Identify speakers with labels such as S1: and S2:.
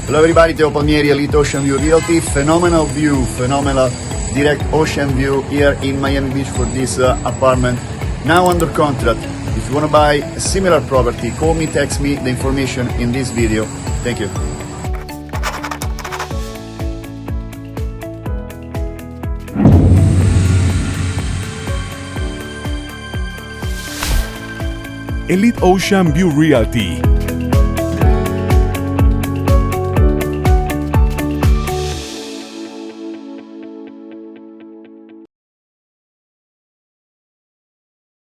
S1: Hello everybody, Teo Palmieri, Elite Ocean View Realty. Phenomenal view, phenomenal direct ocean view here in Miami Beach for this apartment. Now under contract. If you want to buy a similar property, call me, text me the information in this video. Thank you.
S2: Elite Ocean View Realty.